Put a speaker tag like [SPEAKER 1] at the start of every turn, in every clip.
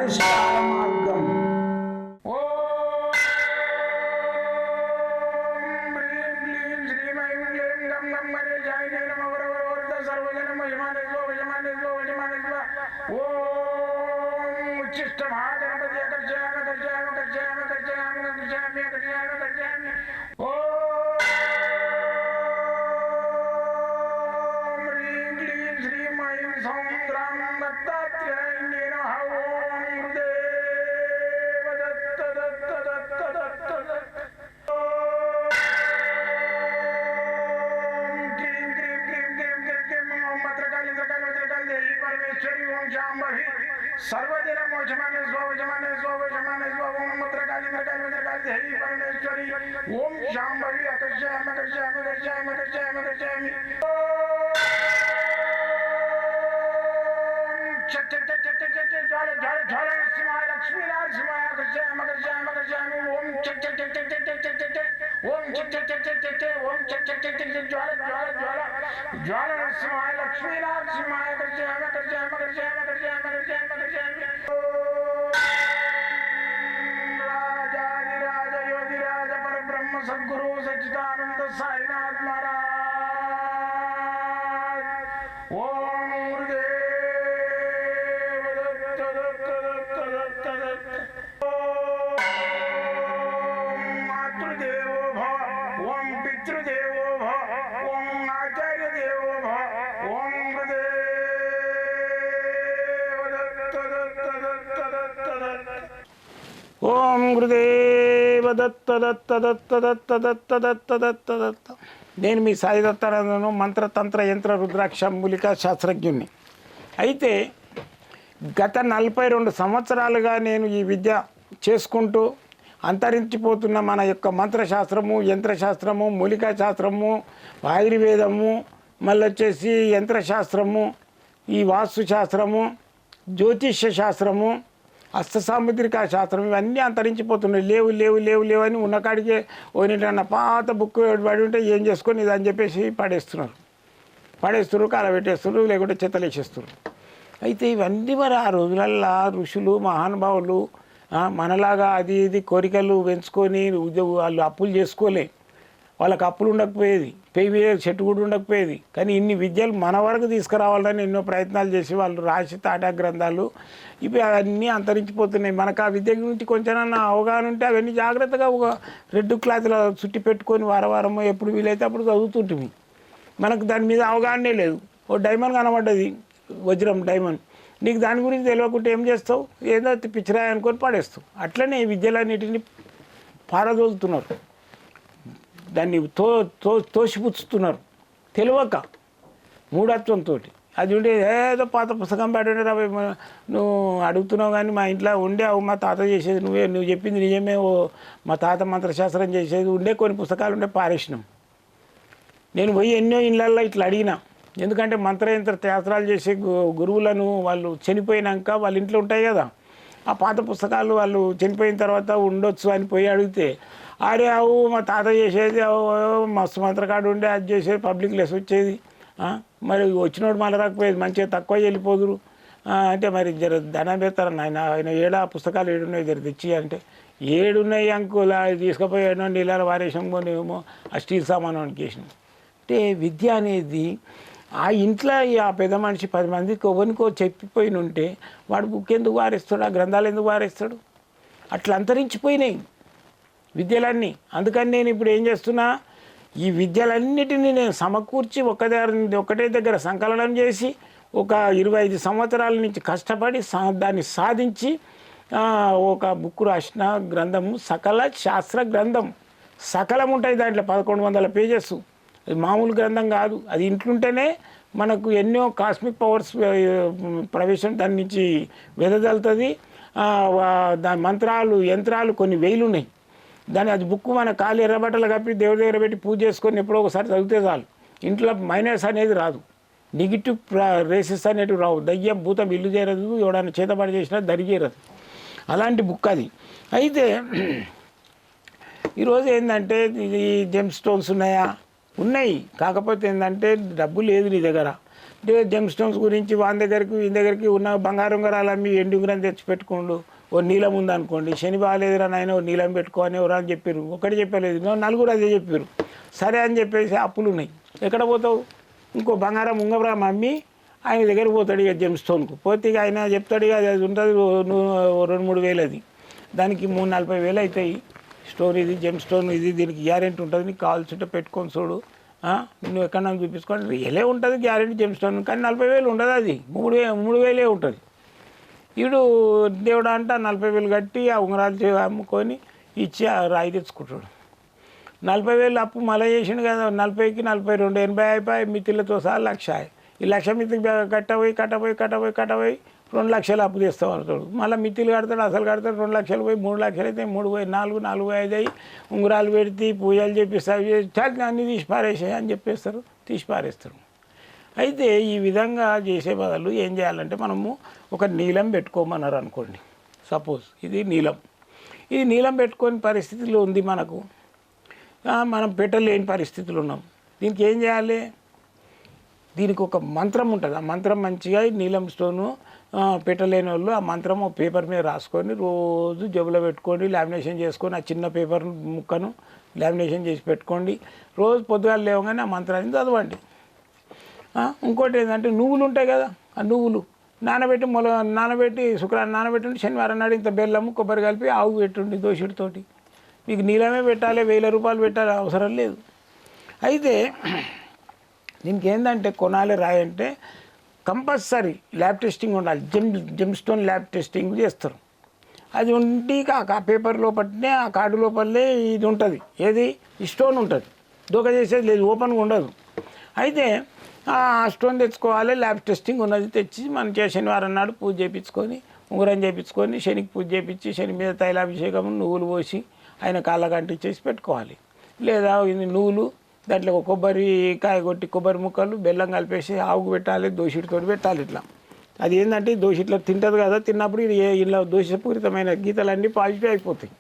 [SPEAKER 1] పరిష్కార మార్గం. सर्वदिन मोचमाने स्वजमाने स्वजमाने स्वम मत्रकाली मत्रकाली मत्रकाली देवी परमेश्वरी ओम शांभवी अकर्षयामि अकर्षयामि अकर्षयामि अकर्षयामि अकर्षयामि चट चट चट चट चट ज्वाल ज्वाल ज्वाल नरसिंहाय लक्ष्मी नरसिंहाय अकर्षयामि अकर्षयामि अकर्षयामि ओम चट चट चट चट चट चट चट ओम चट चट चट चट चट ओम चट चट चट चट ज्वाल ज्वाल ज्वाल ज्वाल नरसिंहाय लक्ष्मी नरसिंहाय अकर्षयामि अकर्षयामि अकर्षयामि अकर्षयामि अकर्षयामि अकर्षयामि राजाधिराज योगिराज परब्रह्म सद्गुरु सच्चिदानंद साईनाथ महाराज ओम गुरुदेव दत्त दत्त दत्त दत्त दत्त ओम मातृदेवो भव ओम पितृदेवो भव ओम आचार्य देवो भव ओम ఓం గురుదేవ దత్త దత్త దత్త దత్త దత్త దత్త దత్త దత్త. నేను మీ సాయి దత్తానందను, మంత్రతంత్ర యంత్ర రుద్రాక్ష మూలికా శాస్త్రజ్ఞుణ్ణి. అయితే గత 42 సంవత్సరాలుగా నేను ఈ విద్య చేసుకుంటూ అంతరించిపోతున్న మన యొక్క మంత్రశాస్త్రము, యంత్రశాస్త్రము, మూలికా శాస్త్రము, ఆయుర్వేదము, మళ్ళీ వచ్చేసి యంత్రశాస్త్రము, ఈ వాస్తు శాస్త్రము, జ్యోతిష్య శాస్త్రము, హస్త సాముద్రిక శాస్త్రం ఇవన్నీ అంతరించిపోతున్నాయి. లేవు లేవు లేవు లేవు అని ఉన్నకాడికే ఓనిటన్న పాత బుక్ పడి ఉంటే ఏం చేసుకొని ఇది అని చెప్పేసి పడేస్తున్నారు, కాలబెట్టేస్తున్నారు, లేకుంటే చెత్తలేసేస్తున్నారు. అయితే ఇవన్నీ మరి ఆ రోజులల్లో ఋషులు మహానుభావులు మనలాగా అది ఇది కోరికలు పెంచుకొని వాళ్ళు అప్పులు చేసుకోలే, వాళ్ళకి అప్పులు ఉండకపోయేది, పెయి మీద చెట్టు కూడా ఉండకపోయేది. కానీ ఇన్ని విద్యలు మన వరకు తీసుకురావాలని ఎన్నో ప్రయత్నాలు చేసి వాళ్ళు రాసి తాటా గ్రంథాలు ఇవి అవన్నీ అంతరించిపోతున్నాయి. మనకు ఆ విద్య గురించి కొంచెం అవగాహన ఉంటే అవన్నీ జాగ్రత్తగా ఒక రెడ్ క్లాత్లో చుట్టి పెట్టుకొని వారవారము ఎప్పుడు వీలైతే అప్పుడు చదువుతుంటుంది. మనకు దాని మీద అవగాహనే లేదు. ఓ డైమండ్ కనబడ్డది, వజ్రం డైమండ్, నీకు దాని గురించి తెలియకుంటే ఏం చేస్తావు? ఏదో పిచ్చిరాయి అనుకొని పడేస్తావు. అట్లనే ఈ విద్యలన్నిటిని పారదోలుతున్నారు, దాన్ని తోసిపుచ్చుతున్నారు తెలియక మూఢత్వంతో. అది ఉండే ఏదో పాత పుస్తకం పెట్టండి రా నువ్వు అడుగుతున్నావు కానీ మా ఇంట్లో ఉండే మా తాత చేసేది నువ్వు చెప్పింది నిజమే, మా తాత మంత్రశాస్త్రం చేసేది ఉండే కొన్ని పుస్తకాలు ఉండే పారేసినాం. నేను పోయి ఎన్నో ఇళ్ళల్లో ఇట్లా అడిగినా, ఎందుకంటే మంత్రయంత్ర శాస్త్రాలు చేసే గురువులను వాళ్ళు చనిపోయినాక వాళ్ళ ఇంట్లో ఉంటాయి కదా, ఆ పాత పుస్తకాలు వాళ్ళు చనిపోయిన తర్వాత ఉండొచ్చు అని పోయి అడిగితే, అరే అవు మా తాత చేసేది మస్తు మంత్రకాడు ఉండే అది చేసేది, పబ్లిక్ లెస్ వచ్చేది, మరి వచ్చినోడు మళ్ళీ రాకపోయేది, మంచిగా తక్కువ వెళ్ళిపోదురు అంటే మరి జర ధనం పెడతారు ఆయన ఏడా పుస్తకాలు ఏడున్నాయి జర తెచ్చి అంటే, ఏడున్నాయి అంకుల్ అది తీసుకుపోయాను నీళ్ళ వారేసంగోనేమో ఆ స్టీల్ సామాను అనికేసిన. అంటే విద్య అనేది ఆ ఇంట్లో ఆ పెద్ద మనిషి 10 మందికి ఎవరికో చెప్పిపోయిన ఉంటే వాడు బుక్ ఎందుకు వారేస్తాడు, ఆ గ్రంథాలు ఎందుకు వారేస్తాడు? అట్లా అంతరించిపోయినాయి విద్యలన్నీ. అందుకని నేను ఇప్పుడు ఏం చేస్తున్నా, ఈ విద్యలన్నిటినీ నేను సమకూర్చి ఒకటే దగ్గర సంకలనం చేసి ఒక 25 సంవత్సరాల నుంచి కష్టపడి దాన్ని సాధించి ఒక బుక్ రాసిన గ్రంథము సకల శాస్త్ర గ్రంథం. సకలం ఉంటాయి దాంట్లో 1100 పేజెస్. అది మామూలు గ్రంథం కాదు. అది ఇంట్లుంటేనే మనకు ఎన్నో కాస్మిక్ పవర్స్ ప్రవేశం దాని నుంచి వెదజల్లుతుంది. దాని మంత్రాలు యంత్రాలు కొన్ని వేలు ఉన్నాయి. అది బుక్ మన కాలు ఎర్రబట్టలు కప్పి దేవుడి దగ్గర పెట్టి పూజ చేసుకొని ఎప్పుడో ఒకసారి చదివితే చాలు. ఇంట్లో మైనస్ అనేది రాదు, నెగిటివ్ రేసెస్ అనేటివి రావు, దయ్యం భూతం ఇల్లు చేరదు, ఎవడన్నా చేతబడి చేసినా దరి చేరదు. అలాంటి బుక్ అది. అయితే ఈరోజు ఏంటంటే ఇది జెమ్ స్టోన్స్ ఉన్నాయి, కాకపోతే ఏంటంటే డబ్బు లేదు నీ దగ్గర. జెమ్ స్టోన్స్ గురించి వాని దగ్గరికి వీని దగ్గరికి ఉన్న బంగారం ఉంగరాలు అమ్మి ఎండు ఉంగరం తెచ్చి పెట్టుకోండు. ఓ నీలం ఉందనుకోండి, శని బాగాలేదురా నాయన ఓ నీలం పెట్టుకో అని ఎవరు అని చెప్పారు. ఒకటి చెప్పలేదు, నలుగురు అదే చెప్పారు. సరే అని చెప్పేసి అప్పులు ఉన్నాయి. ఎక్కడ పోతావు? ఇంకో బంగారం ఉంగరం అమ్మి ఆయన దగ్గరికి పోతాడు. ఇక జెమ్ స్టోన్కు పోతే ఇక ఆయన చెప్తాడు, ఇక అది ఉంటుంది 2-3 వేలు, అది దానికి 30-40 వేలు అవుతాయి. స్టోన్ ఇది జెమ్ స్టోన్, ఇది దీనికి గ్యారెంటీ ఉంటుంది, నీకు కావాల్సింటే పెట్టుకొని చూడు, నువ్వు ఎక్కడన్నా చూపించుకోండి, రియలే ఉంటుంది గ్యారెంటీ జెమ్ స్టోన్. కానీ 40 వేలు ఉండదు, అది 3 వేలే ఉంటుంది. వీడు దేవుడు అంటే 40 వేలు కట్టి ఆ ఉంగరాలు అమ్ముకొని ఇచ్చి ఆ రాయి తెచ్చుకుంటాడు. 40 వేలు అప్పు మళ్ళీ చేసిండు కదా, 40కి 42 80 అయిపోయి మిత్రులతో సహా 1,00,000. ఈ 1,00,000 మిత్తికి కట్టపోయి 2 లక్షలు అప్పు తెస్తాం అంటాడు. మళ్ళీ మిత్తులు కడతాడు, అసలు కడతాడు, 2 లక్షలు పోయి 3 లక్షలు అయితే 3 పోయి 4 5 అయ్యి ఉంగరాలు పెడితే పూజలు చెప్పిస్తారు, అన్నీ తీసి పారేసాయి అని చెప్పేస్తారు, తీసి పారేస్తారు. అయితే ఈ విధంగా చేసే బదులు ఏం చేయాలంటే మనము ఒక నీలం పెట్టుకోమన్నారు అనుకోండి. సపోజ్ ఇది నీలం పెట్టుకొని పరిస్థితులు ఉంది మనకు, మనం పెట్టలేని పరిస్థితులు ఉన్నాం. దీనికి ఏం చేయాలి? దీనికి ఒక మంత్రం ఉంటుంది. ఆ మంత్రం మంచిగా నీలం స్టోను పెట్టలేని వాళ్ళు ఆ మంత్రం పేపర్ మీద రాసుకొని రోజు జేబులో పెట్టుకోండి, లామినేషన్ చేసుకొని ఆ చిన్న పేపర్ ముక్కను లామినేషన్ చేసి పెట్టుకోండి. రోజు పొద్దుగాలు లేవగానే ఆ మంత్రాన్ని చదవండి. ఇంకోటి ఏంటంటే నువ్వులు ఉంటాయి కదా, ఆ నువ్వులు నానబెట్టి శుక్రవారం నానబెట్టండి, శనివారం నాడు ఇంత బెల్లము కొబ్బరి కలిపి ఆవు పెట్టుండి దోషుడితోటి. మీకు నీలమే పెట్టాలి, 1000 రూపాయలు పెట్టాలి అవసరం లేదు. అయితే దీనికి ఏంటంటే కొనాలి రాయి అంటే కంపల్సరీ ల్యాబ్ టెస్టింగ్ ఉండాలి. జెమ్ స్టోన్ ల్యాబ్ టెస్టింగ్ చేస్తారు. అది ఉండి ఆ పేపర్ లోపలనే ఆ కార్డు లోపలనే ఇది ఉంటుంది, ఏది ఈ స్టోన్ ఉంటుంది, దూక చేసేది లేదు, ఓపెన్గా ఉండదు. అయితే ఆ స్టోన్ తెచ్చుకోవాలి, ల్యాబ్ టెస్టింగ్ ఉన్నది తెచ్చి మంచిగా శనివారం నాడు పూజ చేయించుకొని ఉంగరం చేయించుకొని శనికి పూజ చేయించి శని మీద తైలాభిషేకం నువ్వులు పోసి ఆయన కాళ్ళ కంటించేసి పెట్టుకోవాలి. లేదా ఇది నువ్వులు దాంట్లో కొబ్బరికాయ కొట్టి కొబ్బరి ముక్కలు బెల్లం కలిపేసి ఆవుకు పెట్టాలి, దోషిడితో పెట్టాలి. ఇట్లా అది ఏంటంటే దోషిట్లా తింటుంది కదా, తిన్నప్పుడు ఇది ఇలా దోషపూరితమైన గీతలన్నీ పాజిటివ్ అయిపోతాయి.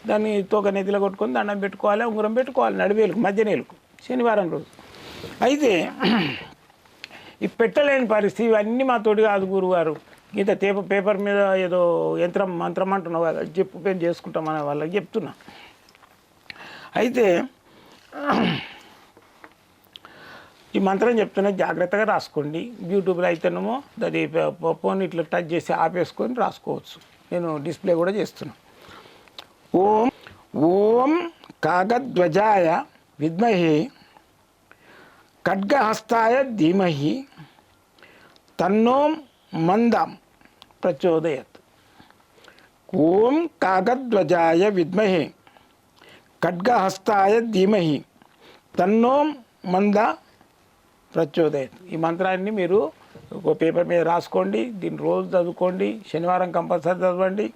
[SPEAKER 1] దాన్ని తోక నెత్తిలో కొట్టుకొని దండం పెట్టుకోవాలి, ఉంగరం పెట్టుకోవాలి నడివేలుకు మధ్యనేలుకు శనివారం రోజు. అయితే ఈ పెట్టలేని పరిస్థితి ఇవన్నీ మా తోటి కాదు గురుగారు, ఇంత పేపర్ మీద ఏదో మంత్రం అంటున్నావు కదా, చెప్పు మేము చేసుకుంటాం అనే వాళ్ళకి చెప్తున్నా. అయితే ఈ మంత్రం చెప్తున్నా, జాగ్రత్తగా రాసుకోండి. యూట్యూబ్లో అయితేనేమో దాని ఫోన్ ఇట్లా టచ్ చేసి ఆపేసుకొని రాసుకోవచ్చు. నేను డిస్ప్లే కూడా చేస్తున్నా. ఓం కాగధ్వజాయ విద్మహే ఖడ్గహస్తాయ ధీమహి తన్నో మందం ప్రచోదయత్. ఓం కాగధ్వజాయ విద్మహే ఖడ్గహస్తాయ ధీమహి తన్నో మంద ప్రచోదయత్. ఈ మంత్రాన్ని మీరు ఒక పేపర్ మీద రాసుకోండి, దీన్ని రోజు చదువుకోండి, శనివారం కంపల్సరీ చదవండి.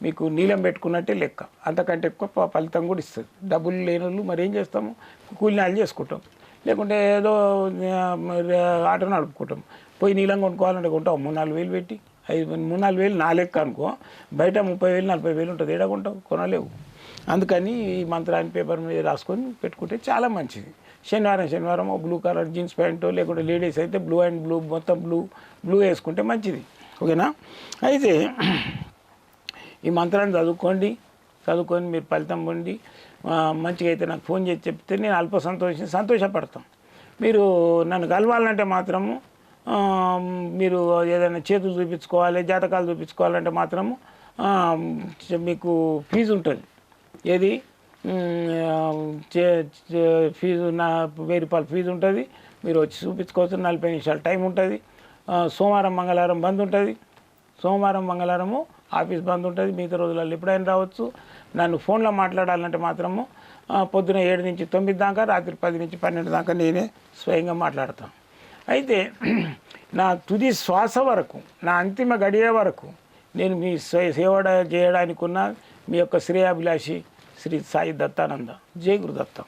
[SPEAKER 1] మీకు నీలం పెట్టుకున్నట్టే లెక్క, అంతకంటే ఎక్కువ ఫలితం కూడా ఇస్తుంది. డబ్బులు లేని వాళ్ళు మరి ఏం చేస్తాము, కూలినాలు చేసుకుంటాం, లేకుంటే ఏదో ఆటో నడుపుకుంటాం. పోయి నీలం కొనుక్కోవాలంటే కొంటాం 3-4 వేలు పెట్టి, 3-4 వేలు నా లెక్క అనుకో, బయట 30,000-40 వేలు ఉంటుంది, ఏడా కొంటావు, కొనలేవు. అందుకని ఈ మంత్రాన్ని పేపర్ మీద రాసుకొని పెట్టుకుంటే చాలా మంచిది. శనివారం బ్లూ కలర్ జీన్స్ ప్యాంటు, లేకుంటే లేడీస్ అయితే బ్లూ అండ్ బ్లూ మొత్తం బ్లూ వేసుకుంటే మంచిది. ఓకేనా? అయితే ఈ మంత్రాన్ని చదువుకొని మీరు ఫలితం పొంది మంచిగా అయితే నాకు ఫోన్ చేసి చెప్తే నేను సంతోషపడతాం. మీరు నన్ను కలవాలంటే మాత్రము మీరు ఏదైనా చేతులు చూపించుకోవాలి, జాతకాలు చూపించుకోవాలంటే మాత్రము మీకు ఫీజు ఉంటుంది. ఏది ఫీజు 1000 రూపాయలు ఫీజు ఉంటుంది. మీరు వచ్చి చూపించుకోవచ్చు. 40 నిమిషాలు టైం ఉంటుంది. సోమవారం మంగళవారం బంద్ ఉంటుంది. సోమవారం మంగళవారము ఆఫీస్ బంద్ ఉంటుంది. మిగతా రోజులలో ఎప్పుడైనా రావచ్చు. నన్ను ఫోన్లో మాట్లాడాలంటే మాత్రము పొద్దున 7 నుంచి 9 దాకా, రాత్రి 10 నుంచి 12 దాకా నేనే స్వయంగా మాట్లాడతాను. అయితే నా తుది శ్వాస వరకు, నా అంతిమ గడియ వరకు నేను మీ సేవ చేయడానికి ఉన్న మీ యొక్క శ్రేయాభిలాషి శ్రీ సాయి దత్తానంద. జై గురుదత్త.